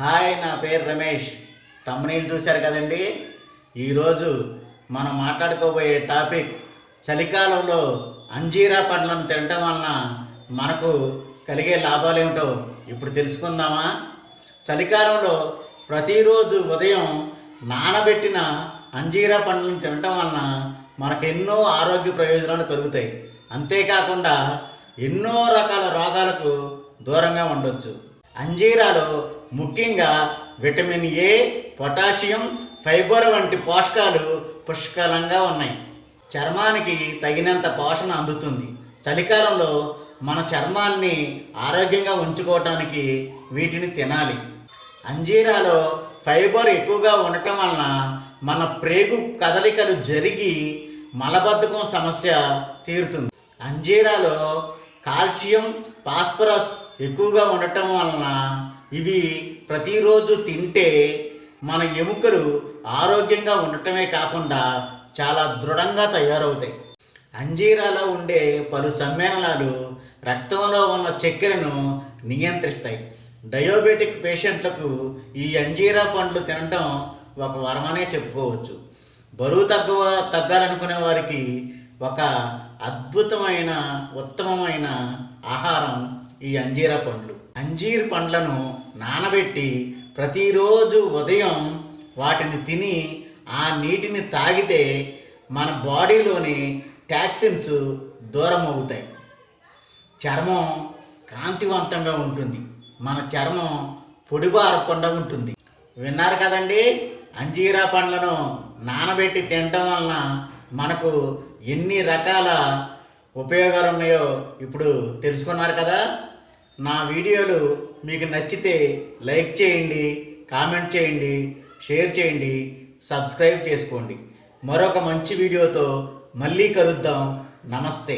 Hi, నా పేరు రమేష్. తమ్మునీళ్ళు చూశారు కదండి. ఈరోజు మనం మాట్లాడుకోబోయే టాపిక్ చలికాలంలో అంజీరా పండ్లను తినటం వలన మనకు కలిగే లాభాలు ఏమిటో ఇప్పుడు తెలుసుకుందామా. చలికాలంలో ప్రతిరోజు ఉదయం నానబెట్టిన అంజీరా పండ్లను తినటం వలన మనకు ఎన్నో ఆరోగ్య ప్రయోజనాలు కలుగుతాయి. అంతేకాకుండా ఎన్నో రకాల రోగాలకు దూరంగా ఉండొచ్చు. అంజీరాలో ముఖ్యంగా విటమిన్ ఏ, పొటాషియం, ఫైబర్ వంటి పోషకాలు పుష్కలంగా ఉన్నాయి. చర్మానికి తగినంత పోషణ అందుతుంది. చలికాలంలో మన చర్మాన్ని ఆరోగ్యంగా ఉంచుకోవటానికి వీటిని తినాలి. అంజీరాలో ఫైబర్ ఎక్కువగా ఉండటం వలన మన ప్రేగు కదలికలు జరిగి మలబద్ధకం సమస్య తీరుతుంది. అంజీరాలో కాల్షియం, ఫాస్ఫరస్ ఎక్కువగా ఉండటం వలన ఇవి ప్రతిరోజు తింటే మన ఎముకలు ఆరోగ్యంగా ఉండటమే కాకుండా చాలా దృఢంగా తయారవుతాయి. అంజీరాలో ఉండే పలు సమ్మేళనాలు రక్తంలో ఉన్న చక్కెరను నియంత్రిస్తాయి. డయాబెటిక్ పేషెంట్లకు ఈ అంజీరా పండ్లు తినటం ఒక వరమనే చెప్పుకోవచ్చు. బరువు తగ్గాలనుకునే వారికి ఒక అద్భుతమైన ఉత్తమమైన ఆహారం ఈ అంజీరా పండ్లు. అంజీర్ పండ్లను నానబెట్టి ప్రతిరోజు ఉదయం వాటిని తిని ఆ నీటిని తాగితే మన బాడీలోని టాక్సిన్స్ దూరం అవుతాయి. చర్మం కాంతివంతంగా ఉంటుంది. మన చర్మం పొడిబారకుండా ఉంటుంది. విన్నారు కదండి, అంజీరా పండ్లను నానబెట్టి తినటం వలన మనకు ఎన్ని రకాల ఉపయోగాలు ఉన్నాయో ఇప్పుడు తెలుసుకున్నారు కదా. నా వీడియోలు మీకు నచ్చితే లైక్ చేయండి, కామెంట్ చేయండి, షేర్ చేయండి, సబ్స్క్రైబ్ చేసుకోండి. మరొక మంచి వీడియోతో మళ్ళీ కలుద్దాం. నమస్తే.